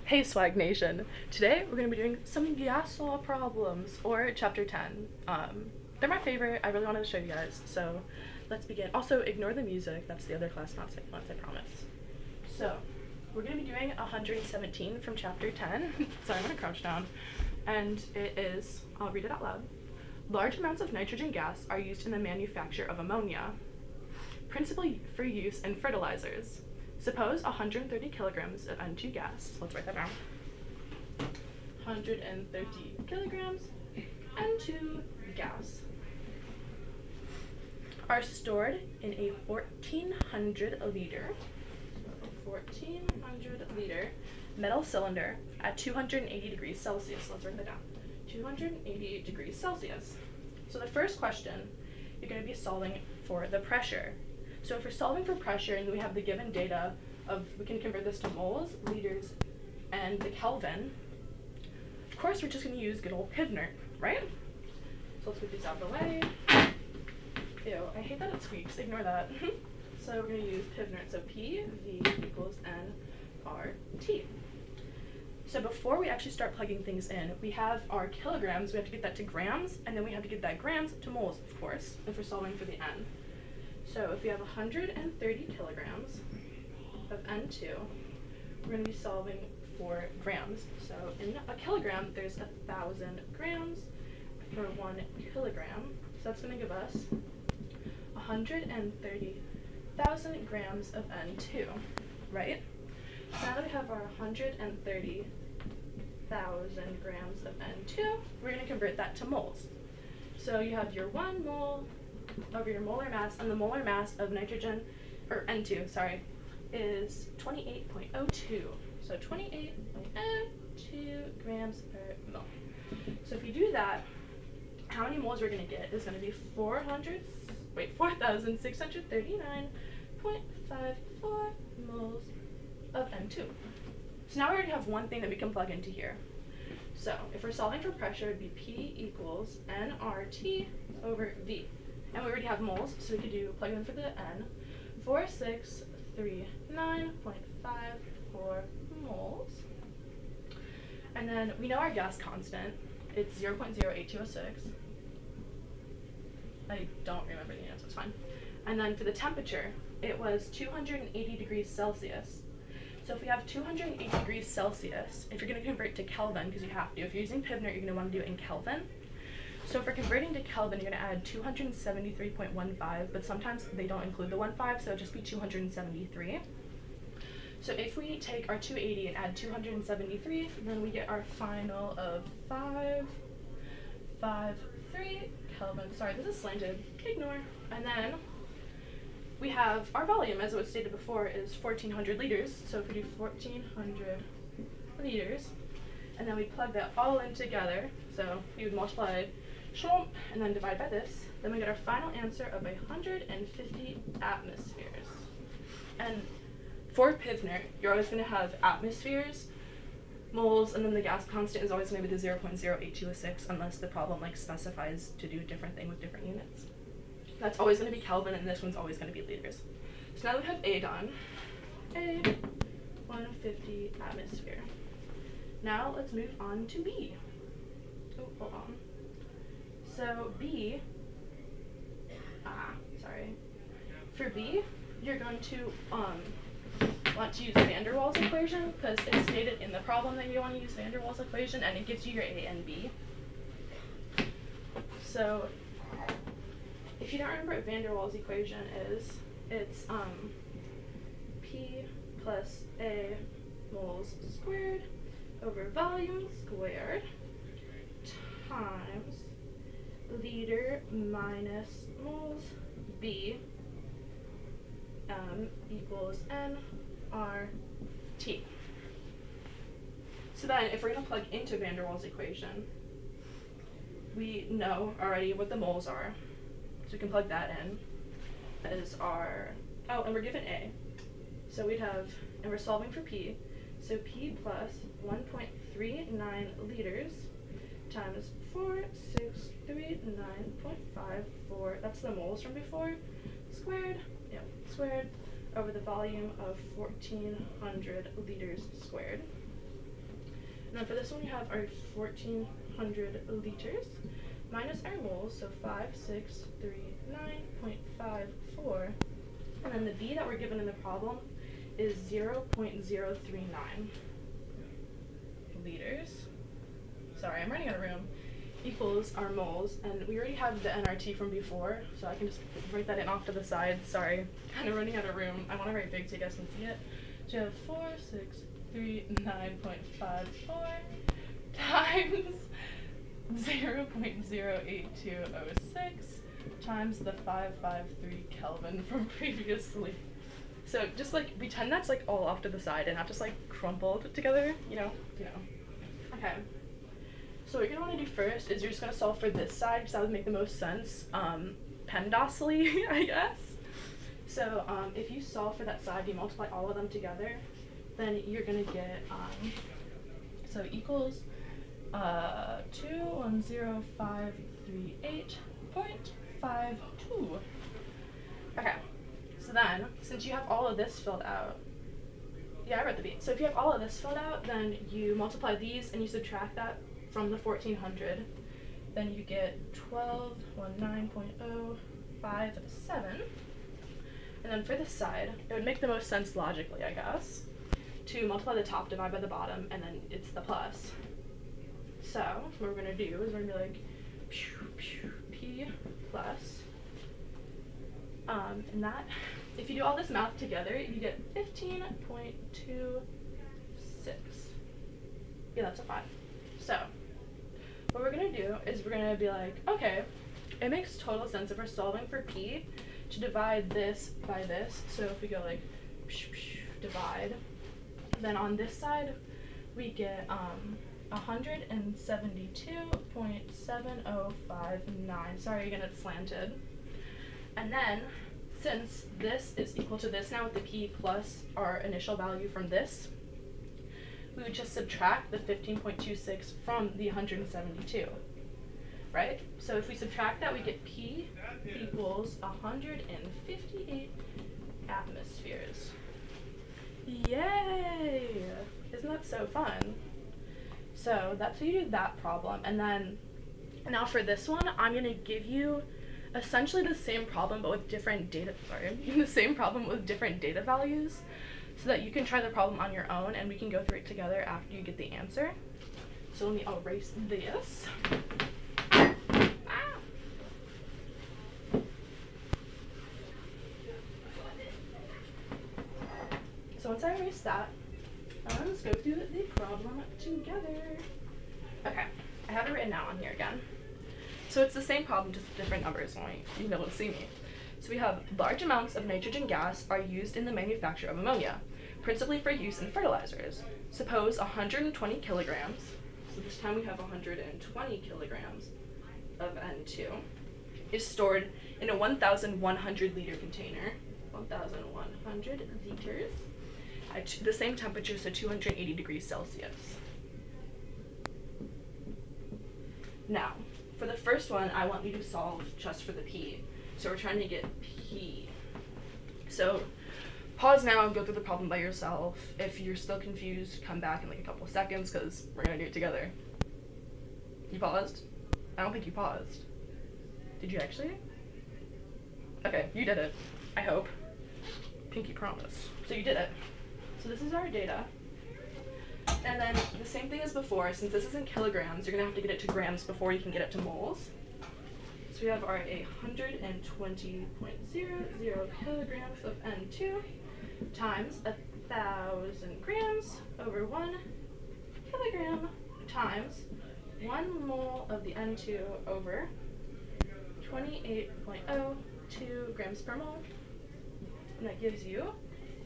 Hey Swag Nation! Today we're going to be doing some gas law problems, or chapter 10. They're my favorite. I really wanted to show you guys, so let's begin. Also, ignore the music. That's the other class not sick month, I promise. So, we're going to be doing 117 from chapter 10. Sorry, I'm going to crouch down. And it is, I'll read it out loud. Large amounts of nitrogen gas are used in the manufacture of ammonia, principally for use in fertilizers. Suppose 130 kilograms of N2 gas, so let's write that down. 130 kilograms N2 gas are stored in a 1400 liter metal cylinder at 280 degrees Celsius. Let's write that down. 280 degrees Celsius. So the first question, you're going to be solving for the pressure. So if we're solving for pressure and we have the given data of, we can convert this to moles, liters, and the Kelvin, of course we're just going to use good old Pivnert, right? So let's move these out of the way. Ew, I hate that it squeaks, ignore that. So we're going to use Pivnert, so P, V equals N, R, T. So before we actually start plugging things in, we have our kilograms, we have to get that to grams, and then we have to get that grams to moles, of course, if we're solving for the N. So if we have 130 kilograms of N2, we're going to be solving for grams. So in a kilogram, there's 1,000 grams per 1 kilogram. So that's going to give us 130,000 grams of N2, right? So now that we have our 130,000 grams of N2, we're going to convert that to moles. So you have your 1 mole over your molar mass, and the molar mass of nitrogen, or N2, sorry, is 28.02. So 28.02 grams per mole. So if you do that, how many moles we're going to get is going to be 4,639.54 moles of N2. So now we already have one thing that we can plug into here. So if we're solving for pressure, it would be P equals nRT over V. And we already have moles, so we could plug in for the N, 4639.54 moles. And then we know our gas constant, it's 0.08206. I don't remember the units, it's fine. And then for the temperature, it was 280 degrees Celsius. So if we have 280 degrees Celsius, if you're going to convert to Kelvin, because you have to, if you're using Pivnert, you're going to want to do it in Kelvin. So if we're converting to Kelvin, you're going to add 273.15, but sometimes they don't include the 15, so it'll just be 273. So if we take our 280 and add 273, then we get our final of 553 Kelvin. Sorry, this is slanted. Ignore. And then we have our volume, as it was stated before, is 1,400 liters. So if we do 1,400 liters, and then we plug that all in together, so we would multiply and then divide by this, then we get our final answer of 150 atmospheres. And for Pivnert, you're always going to have atmospheres, moles, and then the gas constant is always going to be the 0.08206 unless the problem specifies to do a different thing with different units. That's always going to be Kelvin, and this one's always going to be liters. So now that we have A done, A, 150 atmosphere. Now let's move on to B. Oh, hold on. So B, for B, you're going to want to use van der Waals equation, because it's stated in the problem that you want to use van der Waals equation, and it gives you your A and B. So if you don't remember what van der Waals equation is, it's P plus A moles squared over volume squared times liter minus moles B equals nRT. So then if we're going to plug into van der Waals equation, we know already what the moles are. So we can plug that in as our, and we're given A. So we'd have, and we're solving for P, so P plus 1.39 liters times 4639.54, that's the moles from before, squared, squared over the volume of 1,400 liters squared. And then for this one, we have our 1400 liters minus our moles, so 5639.54. And then the B that we're given in the problem is 0.039 liters. Sorry, I'm running out of room. Equals our moles, and we already have the NRT from before, so I can just write that in off to the side. Sorry, kind of running out of room. I want to write big so you guys can see it. So you have 4639.54 times 0.08206 times the 553 Kelvin from previously. So just like pretend that's like all off to the side and not just like crumpled together, you know. Okay. So what you're gonna want to do first is you're just gonna solve for this side because that would make the most sense, PEMDASly, I guess. So if you solve for that side, you multiply all of them together, then you're gonna get so equals 210,538.52. Okay. So then, since you have all of this filled out, yeah, I read the B. So if you have all of this filled out, then you multiply these and you subtract that from the 1400. Then you get 1219.057. And then for this side, it would make the most sense logically, I guess, to multiply the top, divide by the bottom, and then it's the plus. So what we're going to do is we're going to be like P plus. And that, if you do all this math together, you get 15.26. Yeah, that's a 5. So what we're going to do is we're going to be like, okay, it makes total sense if we're solving for P to divide this by this. So if we go like divide, then on this side we get 172.7059. Sorry again, it's slanted. And then since this is equal to this now with the P plus our initial value from this, we would just subtract the 15.26 from the 172, right? So if we subtract that, we get P equals 158 atmospheres. Yay! Isn't that so fun? So that's how you do that problem. And then now for this one, I'm going to give you essentially the same problem but with different data, the same problem with different data values so that you can try the problem on your own and we can go through it together after you get the answer. So let me erase this. So once I erase that, let's go through the problem together. Okay, I have it written out on here again. So it's the same problem, just different numbers, won't you be able to see me. So we have large amounts of nitrogen gas are used in the manufacture of ammonia, principally for use in fertilizers. Suppose 120 kilograms, so this time we have 120 kilograms of N2, is stored in a 1,100 liter container, 1,100 liters, at the same temperature, so 280 degrees Celsius. Now, for the first one, I want you to solve just for the P. So we're trying to get P. So pause now and go through the problem by yourself. If you're still confused, come back in like a couple seconds because we're going to do it together. You paused? I don't think you paused. Did you actually? Okay, you did it. I hope. Pinky promise. So you did it. So this is our data. And then the same thing as before, since this is in kilograms, you're going to have to get it to grams before you can get it to moles. So we have our 120.00 kilograms of N2 times 1,000 grams over 1 kilogram times 1 mole of the N2 over 28.02 grams per mole. And that gives you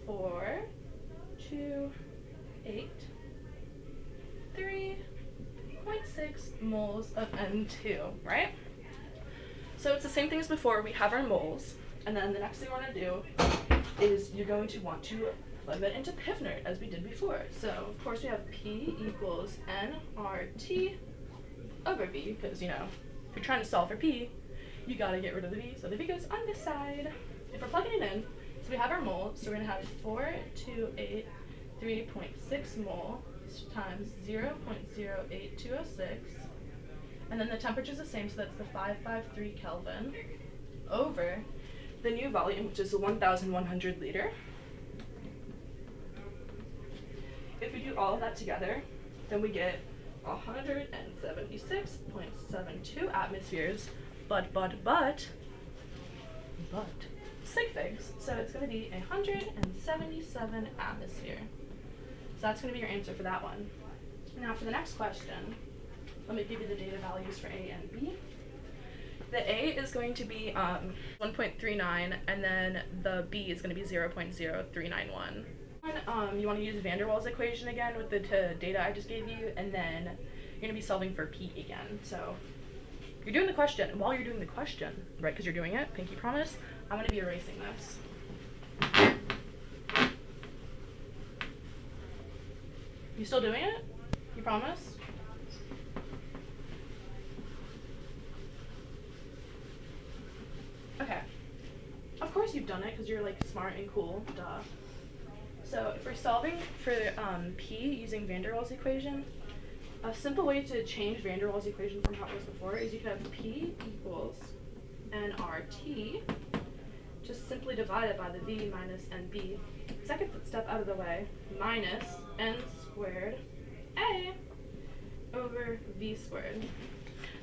428.3.6 moles of N2, right? So it's the same thing as before. We have our moles, and then the next thing we're going to do is you're going to want to plug that into PivNerd as we did before. So of course we have P equals nRT over V, because, you know, if you're trying to solve for P, you got to get rid of the V, so the V goes on this side. If we're plugging it in, so we have our moles, so we're going to have 3.6 mole times 0.08206, and then the temperature is the same, so that's the 553 Kelvin, over the new volume, which is 1,100 liter. If we do all of that together, then we get 176.72 atmospheres, but sig figs. So it's going to be 177 atmosphere. So that's going to be your answer for that one. Now for the next question, let me give you the data values for A and B. The A is going to be 1.39, and then the B is going to be 0.0391. You want to use van der Waals equation again with the data I just gave you, and then you're going to be solving for P again. So you're doing the question, and while you're doing the question, right, because you're doing it, pinky promise, I'm going to be erasing this. You still doing it? You promise? Okay. Of course you've done it, because you're like smart and cool, duh. So if we're solving for P using van der Waals equation, a simple way to change van der Waals equation from how it was before is you could have P equals nRT, just simply divided by the V minus NB. Second step out of the way, minus N squared A over V squared.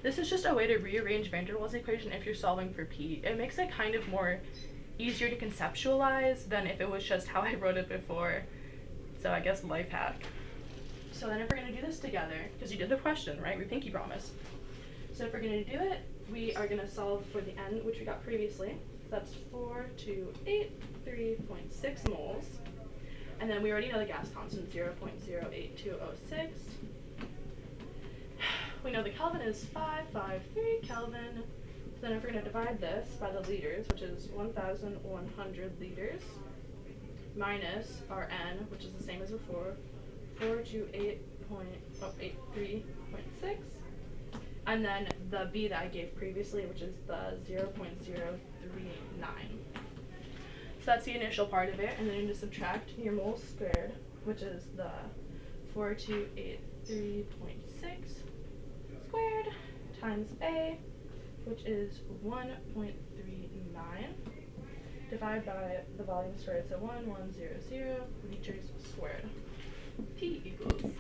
This is just a way to rearrange van der Waals equation if you're solving for P. It makes it kind of more easier to conceptualize than if it was just how I wrote it before. So I guess life hack. So then if we're going to do this together, because you did the question, right? We pinky promise. So if we're going to do it, we are going to solve for the N, which we got previously. That's 4,283.6 moles. And then we already know the gas constant, 0.08206. We know the Kelvin is 553 Kelvin. So then if we're going to divide this by the liters, which is 1,100 liters, minus our N, which is the same as before, 428.83.6, and then the V that I gave previously, which is the 0.039. So that's the initial part of it, and then you just subtract your moles squared, which is the 4283.6 squared times A, which is 1.39, divided by the volume squared, so 1100 liters squared. P equals.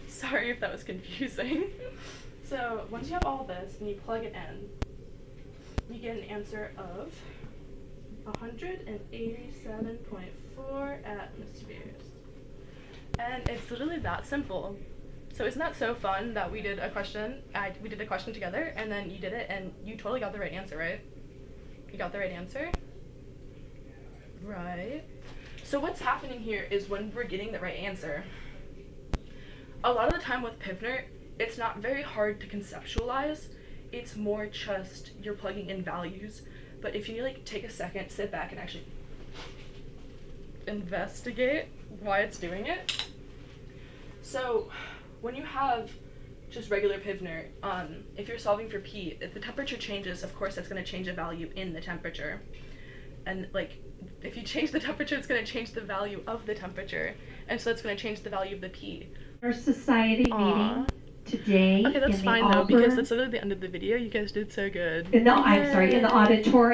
Sorry if that was confusing. So once you have all this and you plug it in, you get an answer of 187.4 atmospheres. And it's literally that simple. So isn't that so fun that we did a question, we did a question together, and then you did it, and you totally got the right answer, right? You got the right answer? Right. So what's happening here is when we're getting the right answer, a lot of the time with Pivner, it's not very hard to conceptualize. It's more just you're plugging in values. But if you like take a second, sit back, and actually investigate why it's doing it. So when you have just regular Pivner, if you're solving for P, if the temperature changes, of course that's going to change a value in the temperature. And like, if you change the temperature, it's going to change the value of the temperature. And so it's going to change the value of the P. Our society meeting today. Okay, that's fine though, because that's literally the end of the video. You guys did so good. I'm sorry, in the auditorium.